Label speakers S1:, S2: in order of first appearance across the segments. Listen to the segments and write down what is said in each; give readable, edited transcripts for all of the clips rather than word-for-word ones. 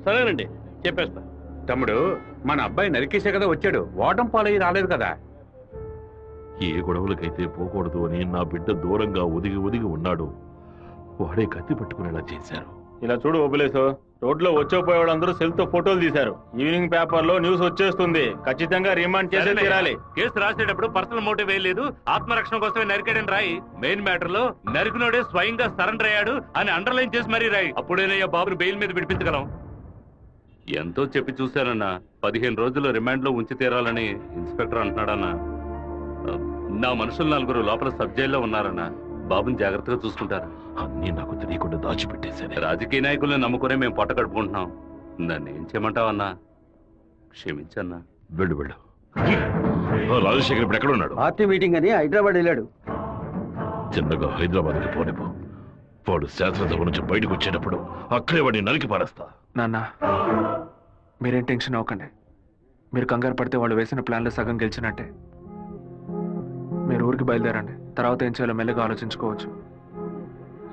S1: సరేనండి, చెప్పేస్తా.
S2: తమ్ముడు, మన అబ్బాయి నరికేసే కదా వచ్చాడు, ఓటం పాలయ్యి రాలేదు కదా.
S3: ఏ గొడవలకైతే పోకూడదు అని నా బిడ్డ దూరంగా ఒదిగి ఒదిగి ఉన్నాడు, వాడే కత్తి పట్టుకునేలా చేశారు.
S1: ఇలా చూడు ఓబులేసు, రోడ్లో వచ్చేపోయేవాళ్ళందరూ సెల్ తో ఫోటోలు తీశారు. ఈవినింగ్ పేపర్ లో న్యూస్ వచ్చేస్తుంది. ఖచ్చితంగా రిమాండ్ చేసే తీరాలి.
S4: కేసు రాసేటప్పుడు పర్సనల్ మోటివ్ వేయలేదు, ఆత్మరక్షణ కోసమే నరికాడని రాయి. మెయిన్ మ్యాటర్ లో నరికినోడే స్వయంగా సరెండర్ అయ్యాడు అని అండర్లైన్ చేసి మరీ రాయి. అప్పుడేనయ్యా బాబుని బెయిల్ మీద విడిపించగలం. ఎంతో చెప్పి చూశానన్నా, 15 రోజులు రిమాండ్ లో ఉంచి తీరాలని ఇన్స్పెక్టర్ అంటున్నాడన్నా. నా మనుషులు 4 లోపల సబ్ జైల్లో ఉన్నారన్నా. బాబుని జాగ్రత్తగా చూసుకుంటారు.
S3: అన్నీ నాకు తెలియకుండా దాచిపెట్టేశాను.
S4: రాజకీయ నాయకుల్ని నమ్ముకునే మేము పొట్ట కడుపుకుంటున్నాం. నన్ను ఏం చేయమంటావన్నా? క్షమించన్నా.
S3: వెళ్ళు వెళ్ళు. రాజశేఖర్ ఇప్పుడు ఎక్కడ ఉన్నాడు?
S5: పార్టీ మీటింగ్ అని హైదరాబాద్ వెళ్ళాడు.
S3: చిన్నగా హైదరాబాద్కి పోనిపో. వాడు శాస్త్రసభ నుంచి బయటకు వచ్చేటప్పుడు అక్కడే వాడిని నరికి పారేస్తా.
S6: నాన్న, మీరేం టెన్షన్ అవ్వకండి. మీరు కంగారు పడితే వాళ్ళు వేసిన ప్లాన్లో సగం గెలిచినట్టే. మీరు ఊరికి బయలుదేరండి, తర్వాత ఏం చేయాలో మెల్లగా ఆలోచించుకోవచ్చు.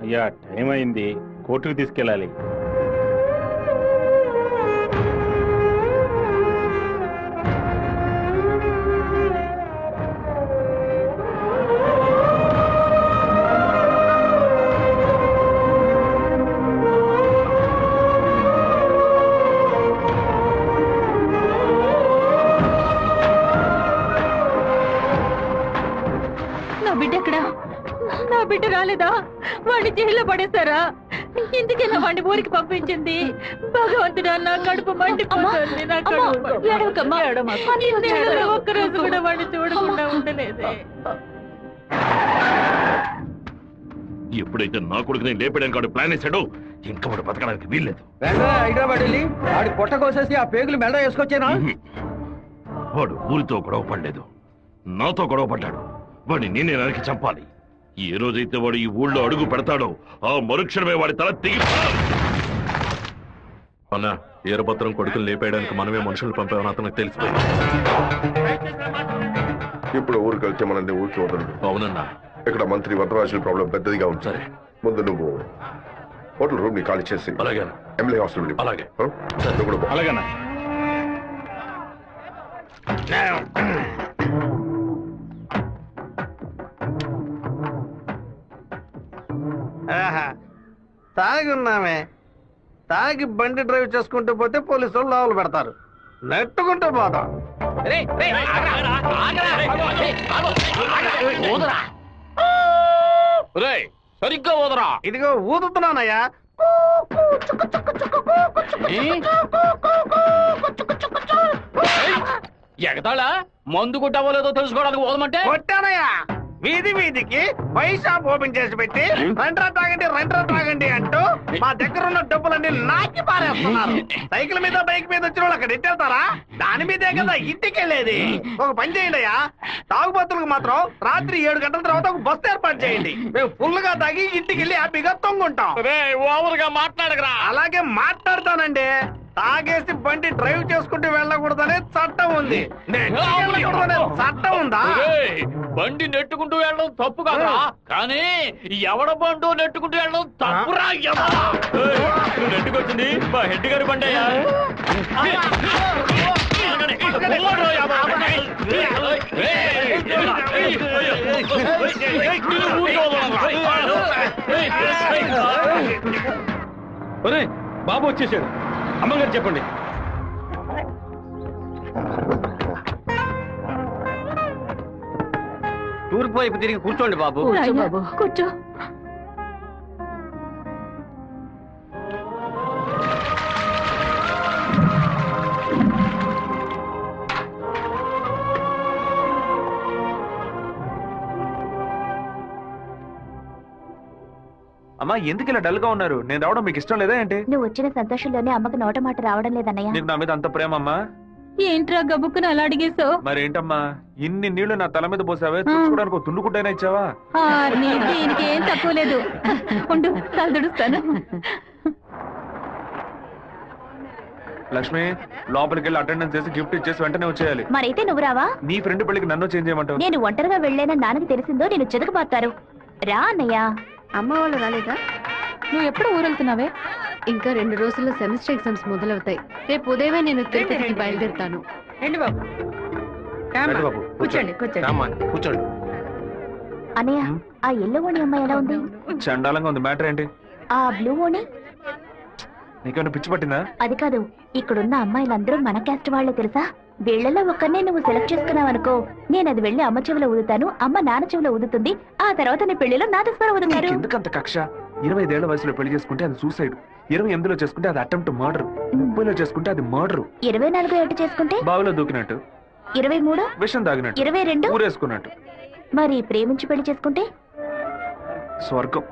S1: అయ్యా, టైం అయింది, కోర్టుకు తీసుకెళ్ళాలి.
S7: నా బిడ్డ రాలేదా? వాడిని జైల్లో పడేస్తారా? ఇందుకేనా వాడిని ఊరికి పంపించింది? భగవంతుడా, నా కడుపు మండిపోతుంది. ఒక్కరోజు కూడా వాడిని చూడకుండా ఉండలేదే.
S3: ఎప్పుడైతే నా కొడుకుని లేపడానికి వాడు ప్లాన్ వేశాడో ఇంకా వాడు బతకడానికి వీల్లేదు.
S5: హైదరాబాద్ వెళ్ళి వాడి పొట్ట కోసేసి ఆ పేగులు మెడ వేసుకొచ్చేనా?
S3: వాడు ఊరితో గొడవ పడలేదు, నాతో గొడవ పడ్డాడు. వాడిని నేనే నరికి చంపాలి. ఏ రోజైతే వాడు ఈ ఊళ్ళో అడుగు పెడతాడో ఆ మరుక్షణమే వాడి తల తెగి.
S4: అన్నా, ఈరభద్రం కొడుకులు లేపేయడానికి మనమే మనుషులు పంపామని అతనికి తెలిసిపోయింది.
S8: ఇప్పుడు ఊరికి వెళ్తే మనది ఊరికి వదలడు.
S4: అవునన్నా.
S8: ఇక్కడ మంత్రి వరదరాజుల ప్రాబ్లం పెద్దదిగా ఉంది.
S4: సరే,
S8: ముందు నువ్వు హోటల్ రూమ్ ని ఖాళీ చేసి
S4: అలాగే
S8: ఎమ్మెల్యే హాస్టల్.
S4: అలాగే
S1: అలాగేనా?
S5: తాగి ఉన్నామే, తాగి బండి డ్రైవ్ చేసుకుంటూ పోతే పోలీసు వాళ్ళు లోపల పెడతారు. నెట్టుకుంటూ పోతాం.
S1: సరిగ్గా ఊదరా.
S5: ఇదిగో ఊదుతున్నానయ్యా.
S1: ఎగతాళా? మందు కొట్టావో తెలుసుకోవడానికి ఊదమంటే
S5: కొట్టానయ్యా. వీధి వీధికి వైషాప్ ఓపెన్ చేసి పెట్టి రెండ్రా తాగండి అంటూ మా దగ్గర ఉన్న డబ్బులన్నీ నాకి పారేస్తున్నారు. సైకిల్ మీద బైక్ మీద వచ్చిన వాళ్ళు అక్కడ ఎట్టేళ్తారా? దాని మీదే కదా ఇంటికి వెళ్ళేది. ఒక పని చేయండి అయ్యా, తాగుబోతులకు మాత్రం రాత్రి 7 గంటల తర్వాత ఒక బస్సు ఏర్పాటు చేయండి. మేము ఫుల్ గా తాగి ఇంటికి వెళ్ళి హ్యాపీగా తొంగుంటాం.
S1: ఓవర్గా మాట్లాడగరా.
S5: అలాగే మాట్లాడతానండి. తాగేసి బండి డ్రైవ్ చేసుకుంటూ వెళ్ళకూడదనే చట్టం ఉంది. చట్టం ఉందా?
S1: బండి నెట్టుకుంటూ వెళ్ళడం తప్పు కదా, కానీ ఎవడ బండు నెట్టుకుంటూ వెళ్ళడం తప్పురా. నువ్వు నెట్టుకొచ్చింది మా హెడ్ గారి బండి అయ్యా. బాబు వచ్చేసాడు. అమ్మగారు చెప్పండి.
S5: తూర్పు వైపు తిరిగి కూర్చోండి బాబు.
S7: కూర్చో.
S6: అమ్మా, ఎందుకు ఇలా డల్ గా ఉన్నారు? నేను రావడం మీకు ఇష్టం లేదా ఏంటి?
S7: నువ్వు వచ్చిన సంతోషంలోనే అమ్మకి నోట మాట రావడం లేదన్నయ్య.
S6: నీకు నా మీద అంత ప్రేమ అమ్మా?
S7: ఏంట్రా గబుక్కుని అలా అడిగేశావు?
S6: మరేంటమ్మా, ఇన్ని నీళ్లు నా తల మీద పోసావే, చూసుకోవడానికి తుండుకుంటైనా ఇచ్చావా?
S7: దీనికి ఏం తక్కువ లేదు. ఉండు, తలదుడుస్తాను.
S6: లక్ష్మి, లోపలికి వెళ్ళి అటెండెన్స్ చేసి గిఫ్ట్ ఇచ్చేసి వెంటనే వచ్చేయాలి.
S7: మరైతే నువ్వు రావా?
S6: నీ ఫ్రెండ్ పెళ్లికి నన్ను చేంజ్ చేయమంటావు?
S7: నేను ఒంటరిగా వెళ్ళేనని నాన్నకి తెలిసిందో నేను చెదకపోతారు. రా అన్నయ్య. అమ్మ వాళ్ళు రాలేదా? నువ్వు ఎప్పుడు ఊరెళ్తున్నావే?
S9: ఇంకా 2 రోజుల్లో సెమిస్టర్ ఎగ్జామ్స్ మొదలవుతాయి. రేపు ఉదయమే నేను తిరుపతికి బయలుదేరుతాను.
S10: రండి బాబు. కూర్చోండి
S6: కూర్చోండి.
S11: అనయ్య, ఆ ఎల్లో ఓణి అమ్మాయి ఎలా ఉంది?
S6: చండాలంగా ఉంది. మ్యాటర్ ఏంటి?
S11: ఆ బ్లూ ఓణి
S6: నీకేమైనా పిచ్చి పట్టిందా?
S11: అది కాదు, ఇక్కడున్న అమ్మాయిలందరూ మన క్యాస్ట్ వాళ్లే తెలుసా? వీళ్లలో ఒక్కరినే నువ్వు సెలెక్ట్ చేసుకున్నావు అనుకో, నేను అది వెళ్ళి అమ్మ చెవిలో ఊదుతాను, అమ్మ నాన్న చెవిలో ఊదుతుంది, ఆ తర్వాత నీ పెళ్లిలో నాదస్వరం ఊదుతారు.
S6: ఎందుకంత కక్ష? 25 ఏళ్ల వయసులో పెళ్లి చేసుకుంటే అది సూసైడ్, 28లో చేసుకుంటే అది అటెంప్ట్ మర్డర్, 30లో చేసుకుంటే అది మర్డర్,
S11: 24 ఏట చేసుకుంటే
S6: బావిలో దూకినట్టు,
S11: 23
S6: విషం తాగినట్టు,
S11: 22
S6: ఊరేసుకున్నట్టు,
S11: మరి ప్రేమించి పెళ్లి చేసుకుంటే
S6: స్వర్గం,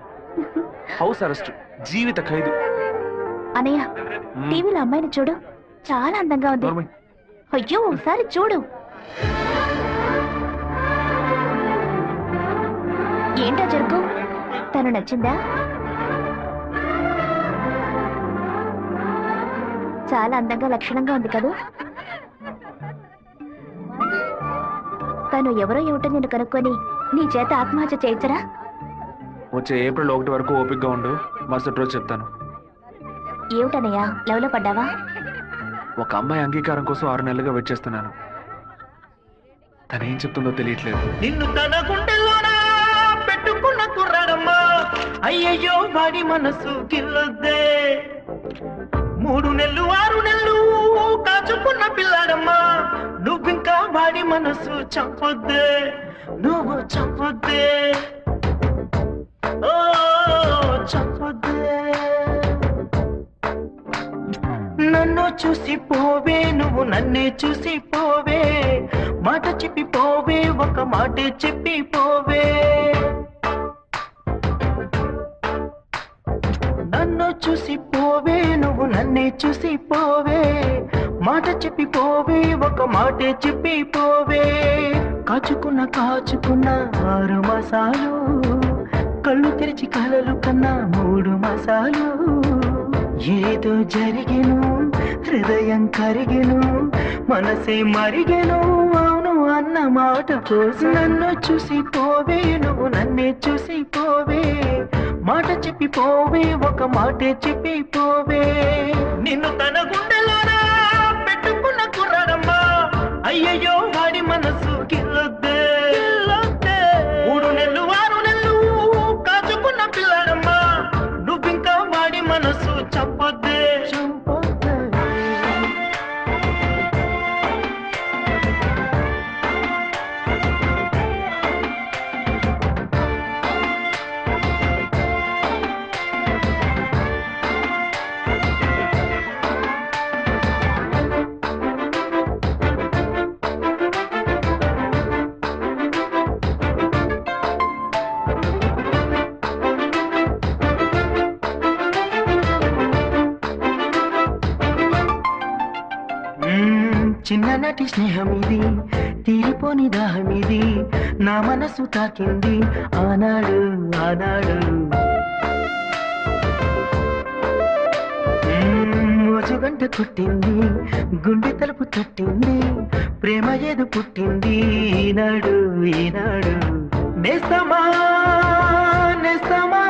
S6: హౌస్ అరెస్ట్, జీవిత ఖైదు.
S11: అనయ్య, టీవీలో అమ్మాయిని చూడు, చాలా అందంగా ఉంది. అయ్యో, ఒకసారి చూడు. ఏంటో జరుగు, తను నచ్చిందా? చాలా అందంగా లక్షణంగా ఉంది కదూ. తను ఎవరో ఏమిటో నేను కనుక్కొని నీ చేత ఆత్మహత్య చేయించరా?
S6: వచ్చే ఏప్రిల్ 1 వరకు ఓపికగా ఉండు, మరుసటి రోజు చెప్తాను.
S11: ఏమిటనయ్యా, లవ్లో పడ్డావా?
S6: ఒక అమ్మాయి అంగీకారం కోసం 6 నెలలుగా వెయిట్ చేస్తున్నాను. తనేం చెప్తుందో తెలియట్లేదు.
S12: నిన్ను తన గుండెల్లోనా పెట్టుకున్న కుర్రాడమ్మా, అయ్యయ్యో వాడి మనసు గిల్లొద్దే. 3 నెలలు 6 నెలలు కాచుకున్న పిల్లాడమ్మా, నువ్వింకా వాడి మనసు చంపొద్దే, నువ్వు చంపొద్దే, ఓ చంపొద్దే. నన్ను చూసి పోవే, నువ్వు నన్నే చూసి పోవే, మాట చెప్పి పోవే, ఒక మాటే చెప్పి పోవే. నన్ను చూసి పోవే, నువ్వు నన్నే చూసి పోవే, మాట చెప్పి పోవే, ఒక మాటే చెప్పి పోవే. కాచుకున్న 6 మాసాలు, కళ్ళు తెరిచి కలలు కన్నా 3 మాసాలు. ఏదో జరిగెను, హృదయం కరిగెను, మనసే మరిగెను, అవును అన్న మాట కోసం. నన్ను చూసి పోవే, నువ్వు నన్నే చూసి పోవే, మాట చెప్పి పోవే, ఒక మాటే చెప్పి పోవే. నిన్ను తన గుండెలోనా పెట్టుకున్న కుర్రాడమ్మా, అయ్యయ్యో వాడి మనసు గిల్లొద్దే. 3 నెలలు 6 నెలలు కాచుకున్న పిల్లాడమ్మా, నువ్వింకా వాడి మనసు చంపొద్దే. చిన్ననాటి స్నేహమిది, తీరిపోని దాహమిది, నా మనసు తాకింది ఆనాడు ఆనాడు. మోజుగంట కొట్టింది, గుండె తలుపు తట్టింది, ప్రేమ ఏదో పుట్టింది ఈనాడు ఈనాడు. నేస్తమా నేస్తమా,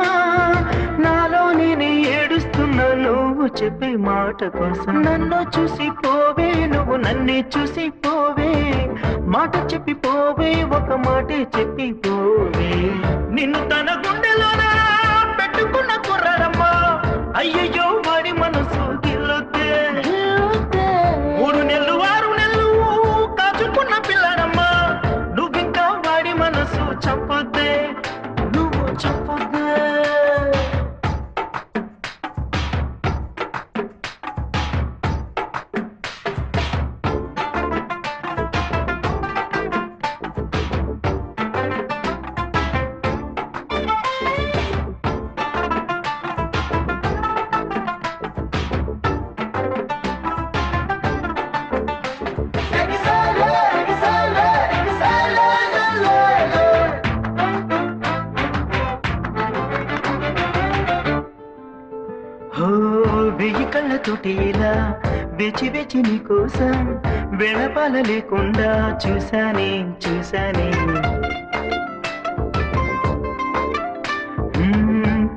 S12: నాలో నేను ఏడుస్తున్నా నువ్వు చెప్పే మాట కోసం. నన్ను చూసి పోవే, నువ్వు నన్నే చూసి పోవే, మాట చెప్పి పోవే, ఒక మాటే చెప్పి పోవే. నిన్ను తన గుండెలోనా పెట్టుకున్న కుర్రాడమ్మా, అయ్యయ్యో వాడి మనసు గిల్లొద్దే. 3 నెలలు 6 నెలలు కాచుకున్న పిల్లాడమ్మా, నువ్వింకా వాడి మనసు చంపొద్దే, నువ్వు చంపొద్దే. కళ్ళతోటి ఇలా వేచి వేచి నీ కోసం వెళపాల లేకుండా చూసానే చూసానే.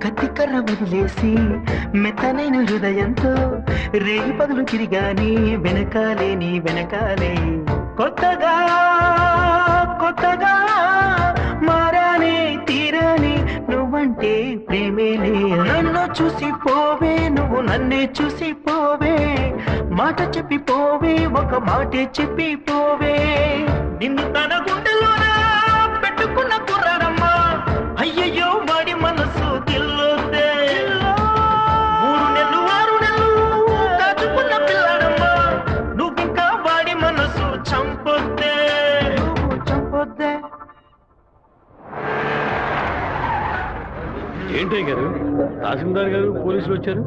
S12: కత్తి నిక్కర వదిలేసి మెత్తనైన హృదయంతో రేగి పగులు తిరిగాని వెనకాలే నీ వెనకాలే కొత్తగా కొత్తగా మారానే తీరానే నువ్వంటే ప్రేమేలే నన్ను చూసి పోవే నువ్వు నన్నే చూసి పోవే మాట చెప్పి పోవే ఒక మాటే చెప్పి పోవే నిన్ను తన గుండెలోనా పెట్టుకున్న కుర్రాడమ్మా అయ్యయ్యో వాడి మనసు గిల్లొద్దే 3 నెలలు 6 నెలలు దాచుకున్న పిల్లాడమ్మా నువ్వింకా వాడి మనసు చంపొద్దే చంపొద్దే.
S1: ఏంటయ్య గారు తహసీల్దార్ గారు పోలీసులు వచ్చారు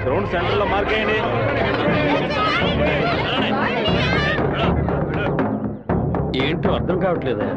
S1: గ్రౌండ్ సెంటర్ లో మార్క్ అయ్యండి ఏంటో అర్థం కావట్లేదా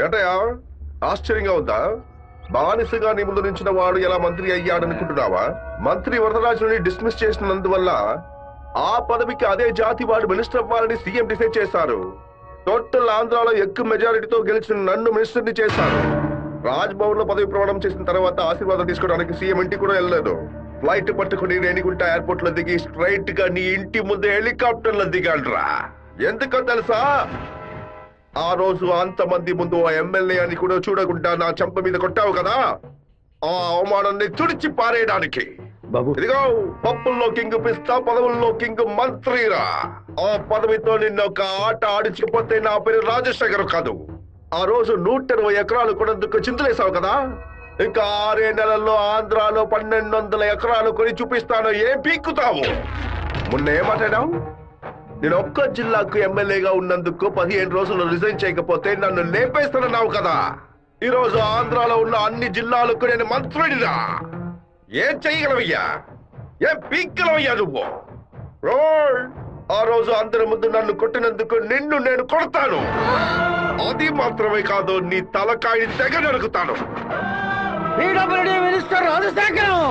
S8: ఏంటయ్యా ఆశ్చర్యంగా ఉందా? బానిసగా నీ ముందు నుంచిన వాడు ఎలా మంత్రి అయ్యాడనుకుంటున్నావా? మంత్రి వరదరాజుని డిస్మిస్ చేసినందువల్ల ఆ పదవికి అదే జాతి వాడు మినిస్టర్ అవ్వాలని సీఎం డిసైడ్ చేశారు. టోటల్ ఆంధ్రాలో ఎక్కువ మెజారిటీతో గెలిచిన నన్ను మినిస్టర్ని చేశారు. రాజ్ భవన్ లో పదవి ప్రమాణం చేసిన తర్వాత ఆశీర్వాదం తీసుకోవడానికి సీఎం ఇంటికి కూడా వెళ్ళలేదు. ఫ్లైట్ పట్టుకుని రేణిగుంట ఎయిర్పోర్ట్ లో దిగి స్ట్రైట్ గా నీ ఇంటి ముందు హెలికాప్టర్ లో దిగాడ్రా. ఎందుకో తెలుసా? ఆ రోజు అంతమంది ముందు ఆ ఎమ్మెల్యే అని కూడా చూడకుండా నా చెంప మీద కొట్టావు కదా, ఆ అవమానాన్ని తుడిచి పారేయడానికి. ఇదిగో పప్పుల్లో కింగ్ పిస్తా, పదవుల్లో కింగ్ మంత్రిరా. ఆ పదవితో నిన్న ఒక ఆట ఆడించకపోతే నా పేరు రాజశేఖర్ కాదు. ఆ రోజు 120 ఎకరాలు కొనేందుకు చింతలేసావు కదా. ఇంకా 6 నెలల్లో ఆంధ్రాలో 1200 ఎకరాలు కొని చూపిస్తాను. ఏం పీక్కుతావు? మొన్న ఏం మాట్లాడావు? నేను ఒక్క జిల్లాకు ఎమ్మెల్యేగా ఉన్నందుకు 15 రోజులు రిజైన్ చేయకపోతే నన్ను లేపేస్తానన్నావు కదా. ఈ రోజు ఆంధ్రాలో ఉన్న అన్ని జిల్లాలకు నేను మంత్రుడిరా. ఏం చెయ్యగలవయ్యా? ఏం పీక్కలవయ్యా నువ్వు? ఆ రోజు అందరి ముందు నన్ను కొట్టినందుకు నిన్ను నేను కొడతాను. అది మాత్రమే కాదు, నీ తలకాయ తెగ నరుకుతాను.
S5: మినిస్టర్ రాజశేఖరం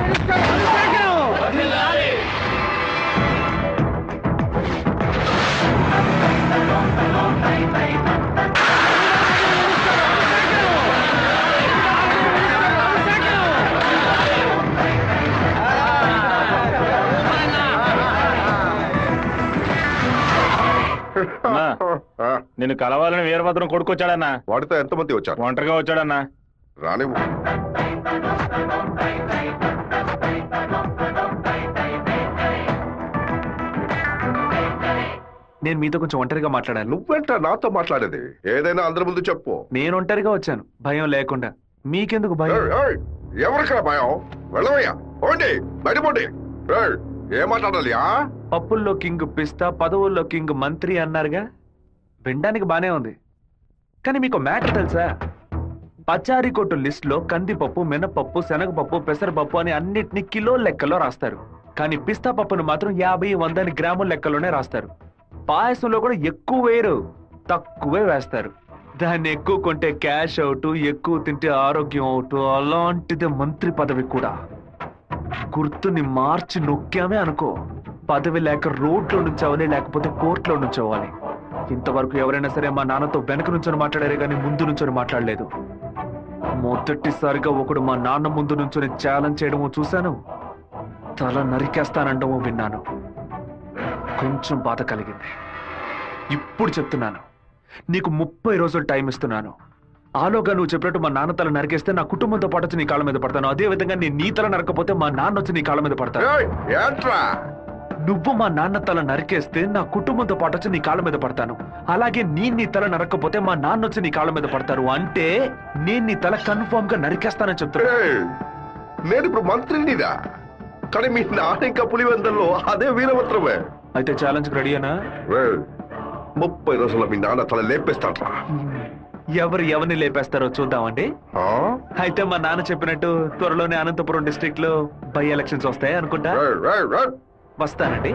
S5: మినిస్టర్ రాజశేఖరం
S1: నిన్ను కలవాలని వీరభద్రం కొడుకొచ్చాడన్నా.
S8: వాడితో ఎంతమంది వచ్చారు?
S1: ఒంటరిగా వచ్చాడన్నా.
S8: రానివ్వు.
S6: నేను మీతో కొంచెం ఒంటరిగా మాట్లాడాను.
S8: నువ్వేంట నాతో మాట్లాడేది? ఏదైనా అందరి ముందు చెప్పు.
S6: నేను ఒంటరిగా వచ్చాను, భయం లేకుండా. మీకెందుకు భయం?
S8: ఎవరికరా భయం? వెళ్ళవయ్యా, పోండి, బయటపోండి. ఏం మాట్లాడాలి?
S6: పప్పుల్లో కింగ్ పిస్తా, పదవుల్లో కింగ్ మంత్రి అన్నారుగా. వినడానికి బానే ఉంది, కానీ మీకు మ్యాటర్ తెలుసా? పచారీ కొట్టు లిస్ట్ లో కందిపప్పు, మినపప్పు, శనగపప్పు, పెసరపప్పు అని అన్నిటినీ కిలో లెక్కలో రాస్తారు. కానీ పిస్తా పప్పును మాత్రం 50-100 గ్రాముల లెక్కలోనే రాస్తారు. పాయసంలో కూడా ఎక్కువ వేయరు, తక్కువే వేస్తారు. దాన్ని ఎక్కువ కొంటే క్యాష్ అవుట్, ఎక్కువ తింటే ఆరోగ్యం అవుట్. అలాంటిది మంత్రి పదవి కూడా. గుర్తుని మార్చి నొక్కామే అనుకో, పదవి లేక రోడ్లో నుంచోవాలి, లేకపోతే కోర్టులో నుంచోవాలి. ఇంతవరకు ఎవరైనా సరే మా నాన్నతో వెనక నుంచొని మాట్లాడారే కానీ ముందు నుంచొని మాట్లాడలేదు. మొదటిసారిగా ఒకడు మా నాన్న ముందు నుంచొని ఛాలెంజ్ చేయడమో చూశాను, తల నరికేస్తానండమో విన్నాను. కొంచెం బాధ కలిగింది. ఇప్పుడు చెప్తున్నాను, నీకు 30 రోజులు టైం ఇస్తున్నాను. ఆలోగా నువ్వు చెప్పినట్టు మా నాన్న తల నరికేస్తే నా కుటుంబంతో పాటు వచ్చి నీ కాళ్ళ మీద పడతాను. అదే విధంగా నీ తల నరకపోతే మా నాన్న వచ్చి నీ కాళ్ళ మీద పడతాను. నువ్వు మా నాన్న తల నరికేస్తే నా కుటుంబంతో పాటు వచ్చి నీ కాళ్ళ మీద పడతాను. అలాగే నీ తల నరకపోతే మా నాన్న వచ్చి నీ కాళ్ళ మీద పడతారు. అంటే నేను నీ తల కన్ఫర్మ్ గా నరికేస్తానని చెప్తున్నా.
S8: నేను ఇప్పుడు మంత్రినిరా, కానీ మీ నాన్న ఇంకా పులివెందల్లో అదే వీరభద్రమే.
S6: అయితే ఛాలెంజ్ రెడీనా?
S8: 30 రోజుల్లో మీ నాన్న తల లేపేస్తాడ్రా.
S6: ఎవరిని లేపేస్తారో చూద్దామండి. అయితే మా నాన్న చెప్పినట్టు త్వరలోనే అనంతపురం డిస్ట్రిక్ట్ లో బై ఎలక్షన్స్ వస్తాయి అనుకుంటా. వస్తానండి.